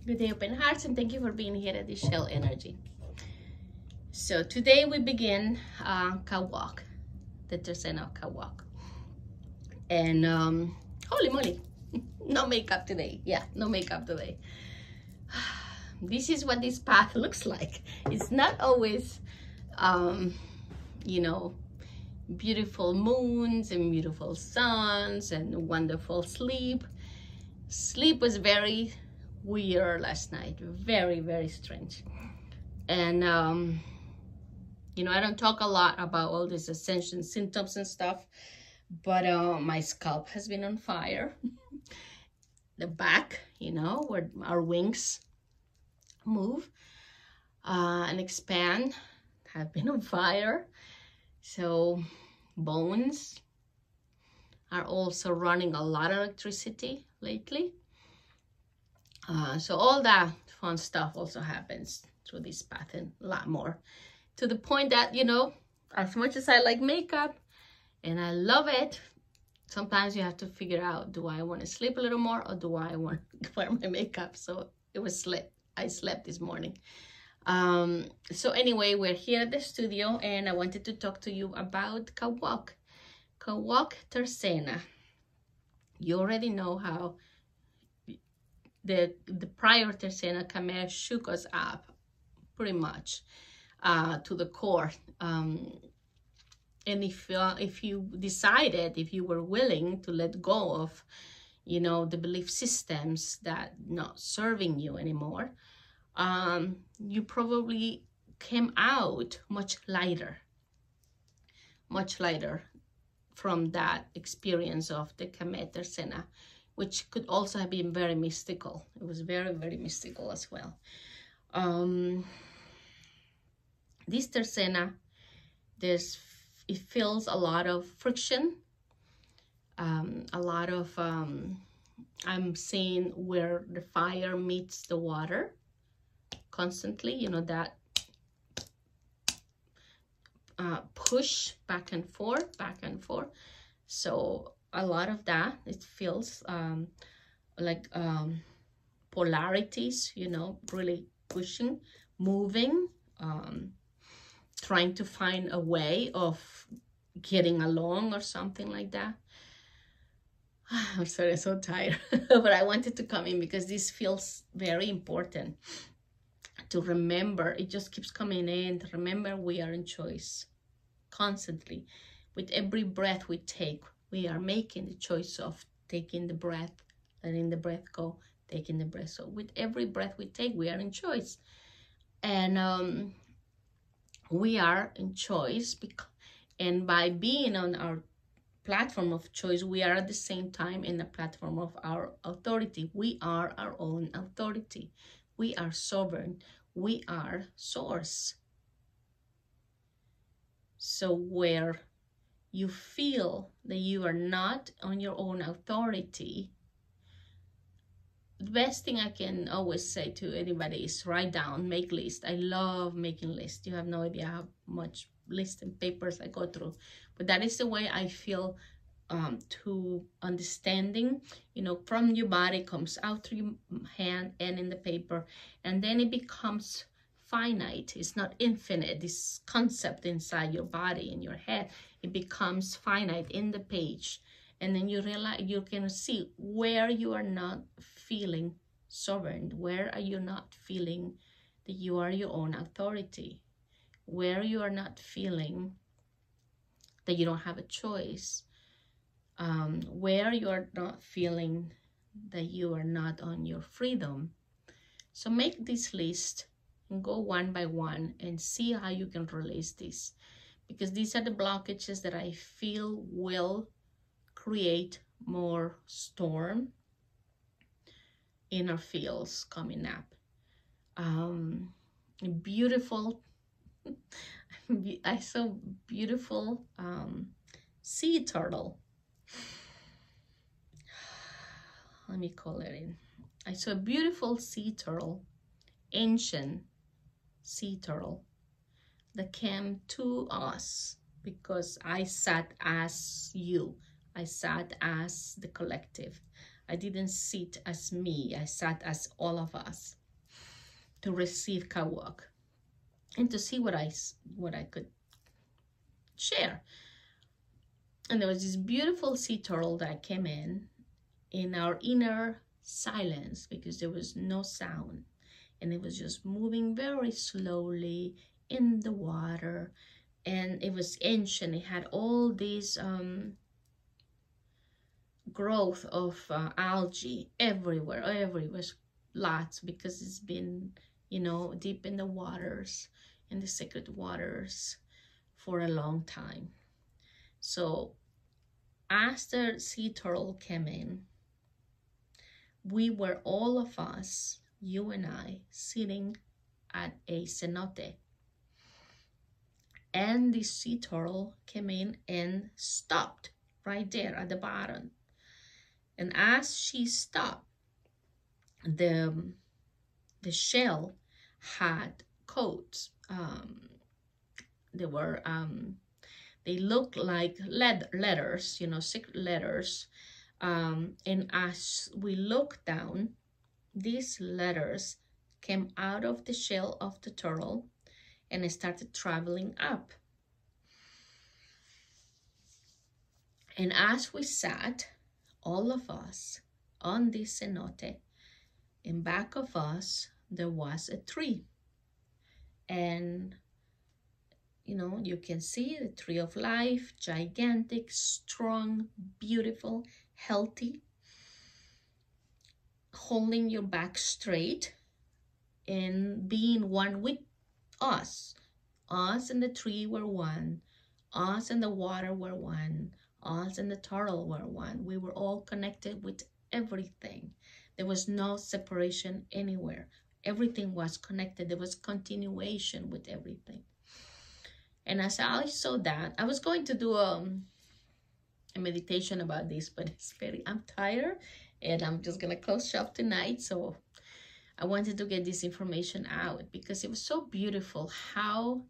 Good day, open hearts, and thank you for being here at the Shell Energy. So today we begin KAWOQ, the Tercena KAWOQ. And holy moly, no makeup today. Yeah, no makeup today. This is what this path looks like. It's not always, you know, beautiful moons and beautiful suns and wonderful sleep. Sleep was very weird last night, very, very strange. And you know, I don't talk a lot about all these ascension symptoms and stuff, but my scalp has been on fire. The back, you know, where our wings move and expand, have been on fire. So bones are also running a lot of electricity lately. So all that fun stuff also happens through this path and a lot more. To the point that, you know, as much as I like makeup and I love it, sometimes you have to figure out, do I want to sleep a little more or do I want to wear my makeup? So it was slept. I slept this morning. So anyway, we're here at the studio and I wanted to talk to you about KAWOQ Tercena. You already know how the prior Tercena KAME shook us up pretty much to the core. And if you decided, if you were willing to let go of, you know, the belief systems that not serving you anymore, you probably came out much lighter from that experience of the KAME Tercena, which could also have been very mystical. It was very, very mystical as well. This Tercena, it feels a lot of friction, a lot of, I'm seeing where the fire meets the water constantly, you know, that push back and forth. So a lot of that, it feels like polarities, you know, really pushing, moving, trying to find a way of getting along or something like that. I'm sorry, I'm so tired. But I wanted to come in because this feels very important to remember. It just keeps coming in. Remember, we are in choice constantly. With every breath we take, we are making the choice of taking the breath, letting the breath go, taking the breath. So with every breath we take, we are in choice. And we are in choice, and by being on our platform of choice, we are at the same time in the platform of our authority. We are our own authority. We are sovereign. We are source. So where you feel that you are not on your own authority, the best thing I can always say to anybody is write down, make list. I love making lists. You have no idea how much lists and papers I go through. But that is the way I feel to understanding, you know, from your body comes out through your hand and in the paper. And then it becomes finite. It's not infinite. This concept inside your body, in your head, it becomes finite in the page. And then you realize, you can see where you are not feeling sovereign. Where are you not feeling that you are your own authority? Where you are not feeling that you don't have a choice. Where you are not feeling that you are not on your freedom. So make this list and go one by one and see how you can release this. Because these are the blockages that I feel will create more storm inner fields coming up. Beautiful, I saw beautiful sea turtle. Let me call it in. I saw a beautiful sea turtle, ancient sea turtle, that came to us because I sat as you. I sat as the collective. I didn't sit as me. I sat as all of us to receive KAWOQ and to see what I could share. And there was this beautiful sea turtle that came in our inner silence, because there was no sound, and it was just moving very slowly in the water, and it was ancient. It had all these growth of algae everywhere, lots, because it's been, you know, deep in the waters, in the sacred waters, for a long time. So as the sea turtle came in, we were, all of us, you and I, sitting at a cenote. And the sea turtle came in and stopped right there at the bottom. And as she stopped, the shell had codes. They looked like letters, you know, secret letters. And as we looked down, these letters came out of the shell of the turtle and started traveling up. And as we sat, all of us on this cenote, in back of us, there was a tree. And, you know, you can see the tree of life, gigantic, strong, beautiful, healthy, holding your back straight and being one with us. Us and the tree were one. Us and the water were one. Us and the turtle were one. We were all connected with everything. There was no separation anywhere. Everything was connected. There was continuation with everything. And as I saw that, I was going to do a meditation about this, but I'm tired, and I'm just gonna close shop tonight. So I wanted to get this information out, because it was so beautiful how,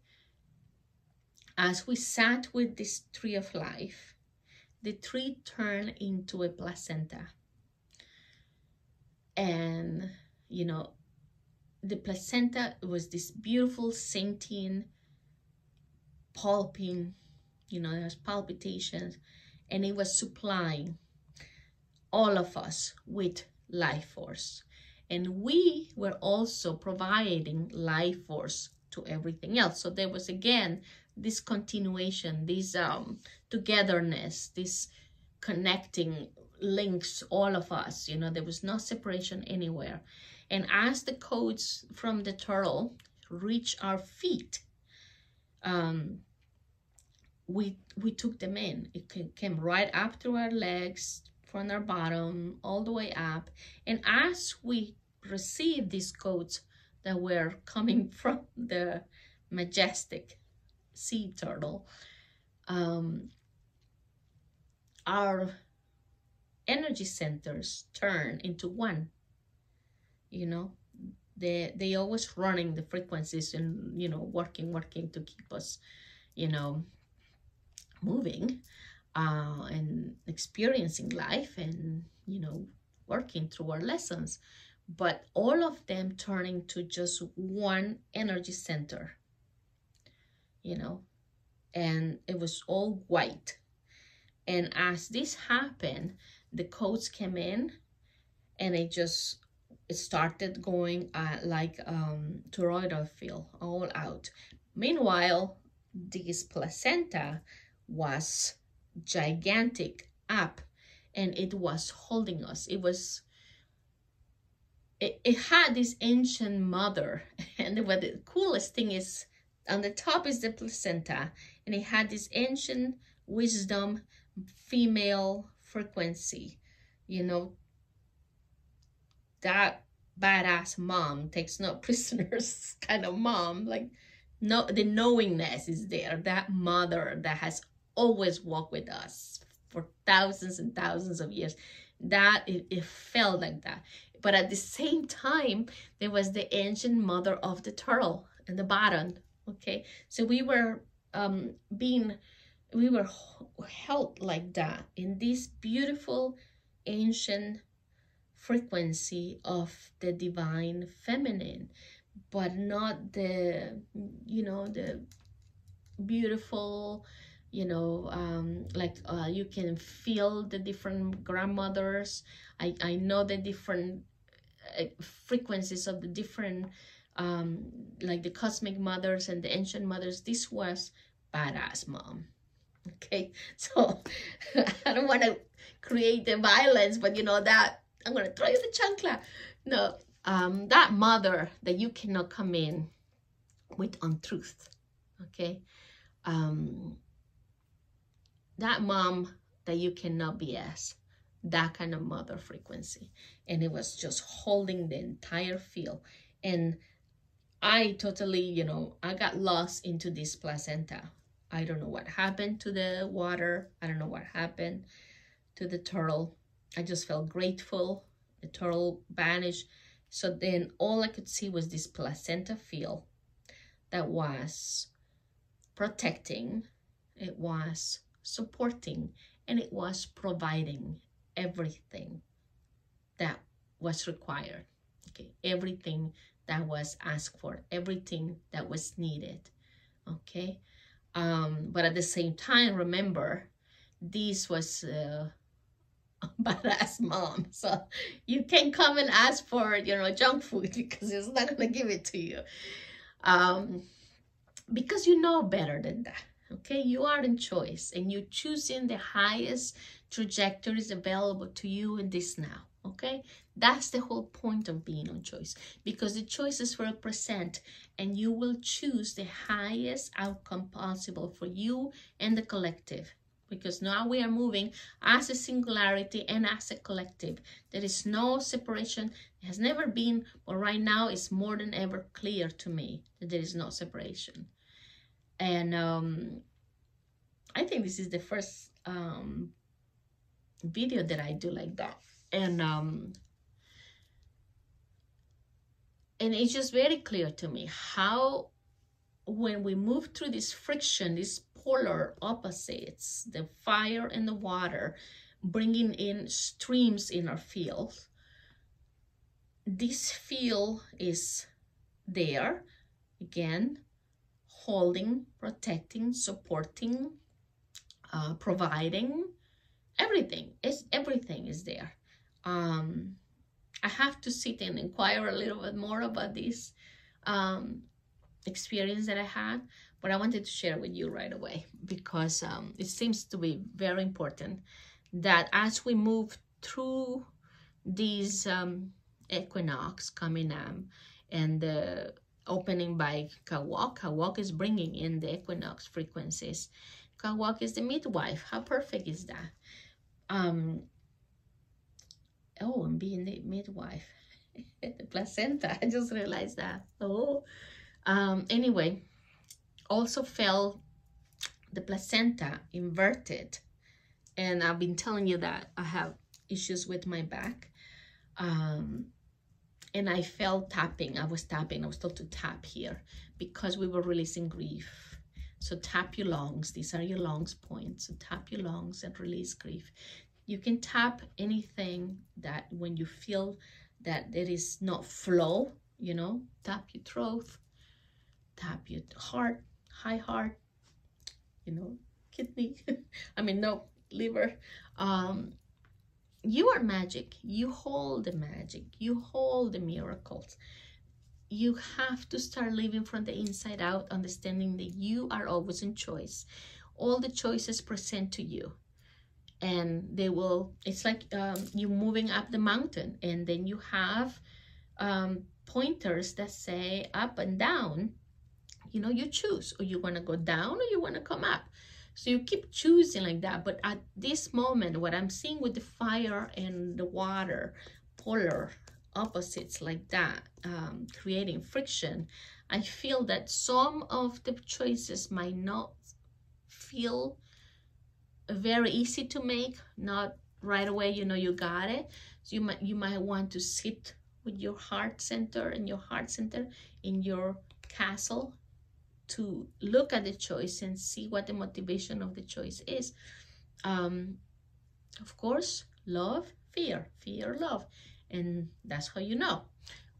as we sat with this tree of life, the tree turned into a placenta. And, you know, the placenta was this beautiful sentient, pulping, you know, there's palpitations, and it was supplying all of us with life force. And we were also providing life force to everything else. So there was, again, this continuation, this togetherness, this connecting links, all of us, you know, there was no separation anywhere. And as the codes from the turtle reached our feet, we took them in. It came right up through our legs, from our bottom, all the way up. And as we received these codes that were coming from the majestic sea turtle, our energy centers turn into one. You know, they always running the frequencies and, you know, working to keep us, you know, moving and experiencing life, and, you know, working through our lessons. But all of them turning to just one energy center, you know, and it was all white. And as this happened, the codes came in, and it started going like toroidal field, all out. Meanwhile, this placenta was gigantic up, and it was holding us. It had this ancient mother, and what the coolest thing is, on the top is the placenta, and it had this ancient wisdom female frequency, you know, that badass mom takes no prisoners kind of mom, like, no, the knowingness is there, that mother that has always walked with us for thousands and thousands of years. That it felt like that. But at the same time, there was the ancient mother of the turtle in the bottom. Okay, so we were held like that in this beautiful ancient frequency of the divine feminine, but not the, you know, the beautiful, you know, like you can feel the different grandmothers. I know the different frequencies of the different, like the cosmic mothers and the ancient mothers. This was badass mom. Okay, so I don't want to create the violence, but you know that I'm gonna throw you the chancla. No, that mother that you cannot come in with untruth. Okay, that mom that you cannot BS, that kind of mother frequency. And it was just holding the entire field. And I totally, you know, I got lost into this placenta. I don't know what happened to the water. I don't know what happened to the turtle. I just felt grateful. The turtle vanished. So then all I could see was this placenta field that was protecting, it was supporting, and it was providing everything that was required. Okay, everything that was asked for, everything that was needed. Okay, but at the same time, remember, this was a badass mom, so you can't come and ask for, you know, junk food, because it's not gonna give it to you, because you know better than that. Okay, you are in choice, and you're choosing the highest trajectories available to you in this now. Okay, that's the whole point of being on choice, because the choices represent, and you will choose the highest outcome possible for you and the collective, because now we are moving as a singularity and as a collective. There is no separation. It has never been, but right now it's more than ever clear to me that there is no separation. And I think this is the first video that I do like that. And it's just very clear to me how, when we move through this friction, these polar opposites, the fire and the water, bringing in streams in our field, this field is there, again, holding, protecting, supporting, providing, everything is there. I have to sit and inquire a little bit more about this experience that I had, but I wanted to share with you right away, because it seems to be very important that as we move through these equinox coming and the opening by KAWOQ. KAWOQ is bringing in the equinox frequencies. KAWOQ is the midwife. How perfect is that? Oh, I'm being the midwife. The placenta. I just realized that. Oh, anyway, also felt the placenta inverted, and I've been telling you that I have issues with my back. And I felt tapping. I was told to tap here because we were releasing grief. So tap your lungs. These are your lungs points. So tap your lungs and release grief. You can tap anything that when you feel that there is not flow, you know, tap your throat, tap your heart, high heart, you know, kidney, I mean, no, liver. You are magic. You hold the magic. You hold the miracles. You have to start living from the inside out, understanding that you are always in choice. All the choices present to you. And they will, it's like you moving up the mountain, and then you have pointers that say up and down. You know, you choose, or you want to go down or you want to come up. So you keep choosing like that. But at this moment, what I'm seeing with the fire and the water, polar opposites like that, creating friction, I feel that some of the choices might not feel very easy to make, not right away, you know, you got it. So you might want to sit with your heart center and your heart center in your castle to look at the choice and see what the motivation of the choice is. Of course, love, fear, love. And that's how you know.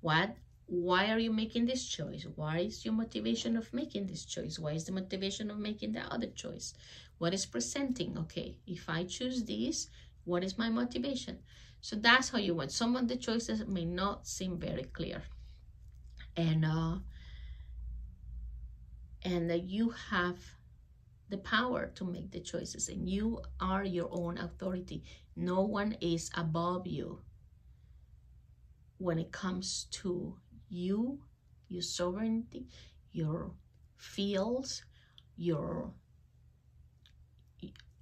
Why are you making this choice? Why is your motivation of making this choice? Why is the motivation of making the other choice? What is presenting? Okay, if I choose this, what is my motivation? So that's how you want. Some of the choices may not seem very clear. And you have the power to make the choices, and you are your own authority. No one is above you when it comes to you, your sovereignty, your fields, your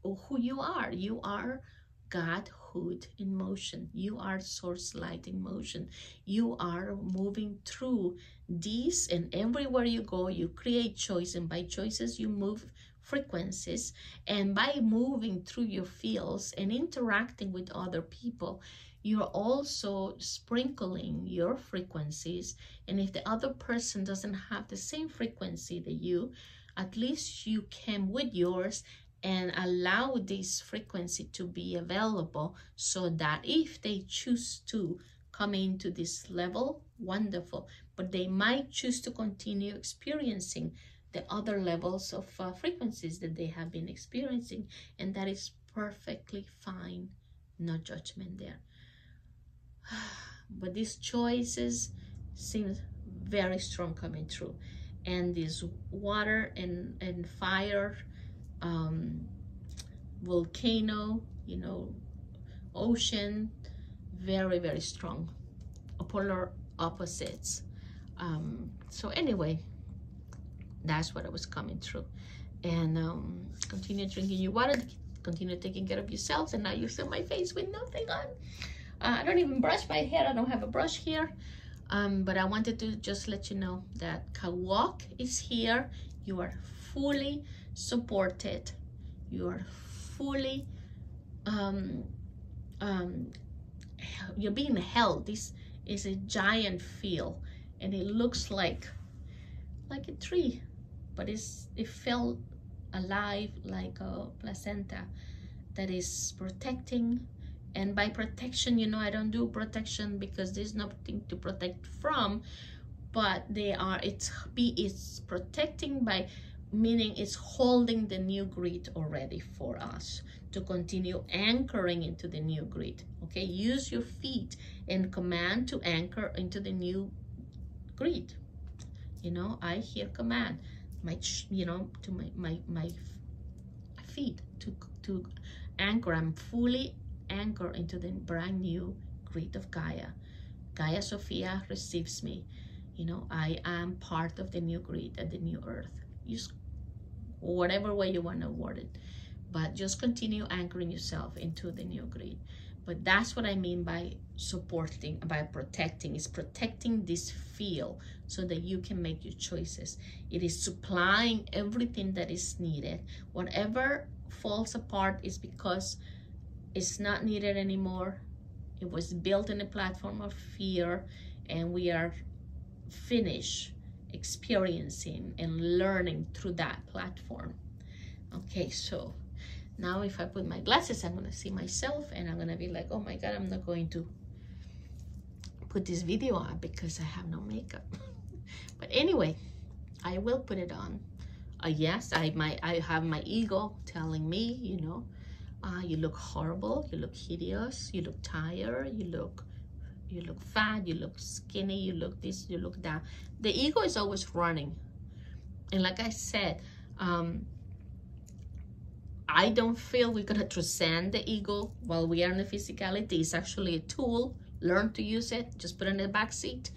who you are. You are Godhood in motion. You are source light in motion. You are moving through these, and everywhere you go, you create choice, and by choices you move frequencies, and by moving through your fields and interacting with other people, you're also sprinkling your frequencies. And if the other person doesn't have the same frequency that you, at least you came with yours and allow this frequency to be available, so that if they choose to come into this level, wonderful, but they might choose to continue experiencing the other levels of frequencies that they have been experiencing, and that is perfectly fine. No judgment there. But these choices seem very strong coming through, and this water and fire, volcano, you know, ocean, very, very strong, polar opposites. So anyway, that's what I was coming through. And continue drinking your water, continue taking care of yourselves. And now you see my face with nothing on. I don't even brush my hair. I don't have a brush here. But I wanted to just let you know that KAWOQ is here. You are fully supported. You are fully, you're being held. This is a giant field, and it looks like a tree, but it felt alive like a placenta that is protecting. And by protection, you know, I don't do protection because there's nothing to protect from, but it's protecting by meaning it's holding the new grid already for us to continue anchoring into the new grid. Okay, use your feet and command to anchor into the new grid. You know, I hear command, to my feet to anchor. I'm fully anchored into the brand new grid of Gaia. Gaia Sophia receives me. You know, I am part of the new grid and the new earth. Use whatever way you want to word it, but just continue anchoring yourself into the new grid. But that's what I mean by supporting, by protecting. It's protecting this field so that you can make your choices. It is supplying everything that is needed. Whatever falls apart is because it's not needed anymore. It was built in a platform of fear, and we are finished experiencing and learning through that platform. Okay, so now if I put my glasses, I'm going to see myself, and I'm going to be like, oh my God, I'm not going to put this video on because I have no makeup. But anyway, I will put it on. Yes, I have my ego telling me, you know, you look horrible, you look hideous, you look tired, you look fat, you look skinny, you look this, you look that. The ego is always running. And like I said, I don't feel we're gonna transcend the ego while we are in the physicality. It's actually a tool. Learn to use it. Just put it in the back seat.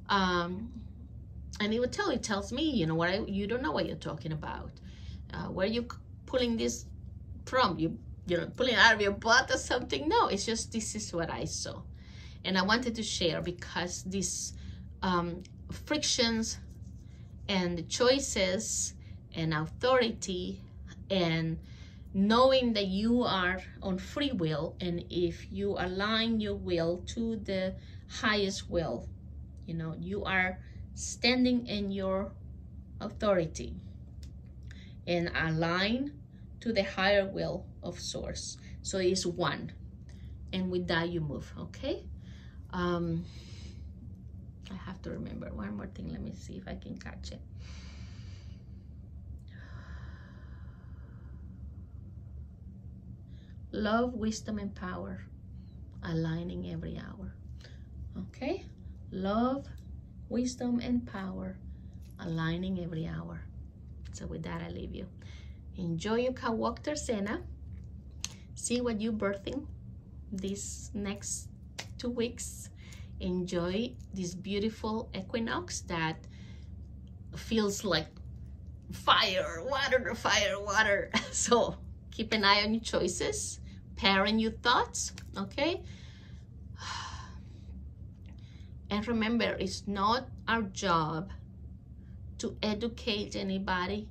And it tells me, you know, you don't know what you're talking about. Where are you pulling this from? You're pulling it out of your butt or something? No, it's just, this is what I saw. And I wanted to share because these frictions and choices and authority and knowing that you are on free will, and if you align your will to the highest will, you know, you are standing in your authority and align to the higher will of source. So it's one, and with that you move. Okay, I have to remember one more thing. Let me see if I can catch it. Love, wisdom, and power, aligning every hour. Okay? Love, wisdom, and power, aligning every hour. So with that, I leave you. Enjoy your KAWOQ Tercena. See what you're birthing these next 2 weeks. Enjoy this beautiful equinox that feels like fire, water. So keep an eye on your choices, parent your thoughts, okay? And remember, it's not our job to educate anybody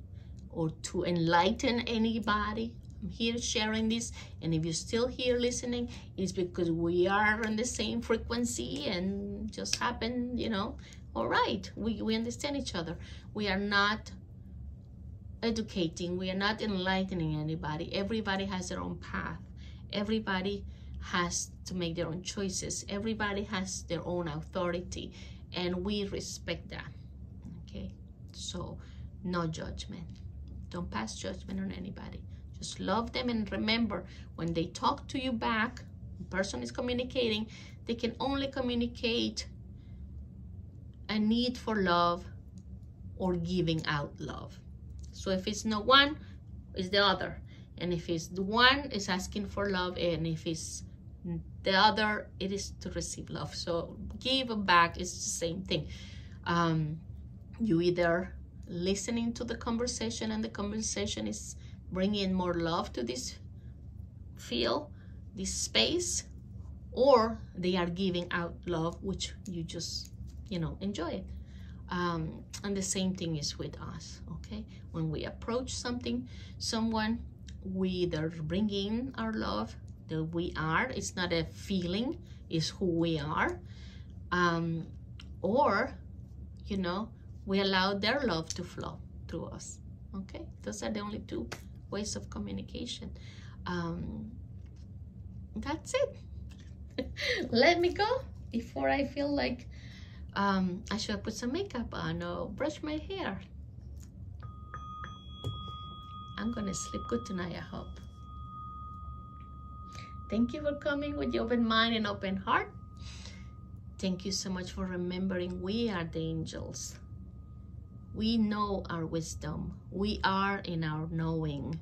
or to enlighten anybody. I'm here sharing this, and if you're still here listening, it's because we are on the same frequency and just happen, you know, all right, we understand each other. We are not educating, we are not enlightening anybody. Everybody has their own path. Everybody has to make their own choices. Everybody has their own authority, and we respect that, okay? So no judgment. Don't pass judgment on anybody. Just love them, and remember, when they talk to you back, the person is communicating, they can only communicate a need for love or giving out love. So if it's no one, it's the other. And if it's the one, it's asking for love. And if it's the other, it is to receive love. So give back is the same thing. You either listening to the conversation, and the conversation is bringing more love to this field, this space, or they are giving out love, which you just, you know, enjoy it. And the same thing is with us, okay? When we approach someone, we either bring in our love that we are. It's not a feeling, it's who we are. Or, you know, we allow their love to flow through us, okay? Those are the only two ways of communication. That's it. Let me go before I feel like I should put some makeup on or brush my hair. I'm gonna sleep good tonight, I hope. Thank you for coming with your open mind and open heart. Thank you so much for remembering we are the angels. We know our wisdom. We are in our knowing,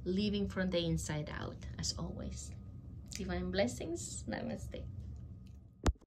living from the inside out, as always. Divine blessings. Namaste.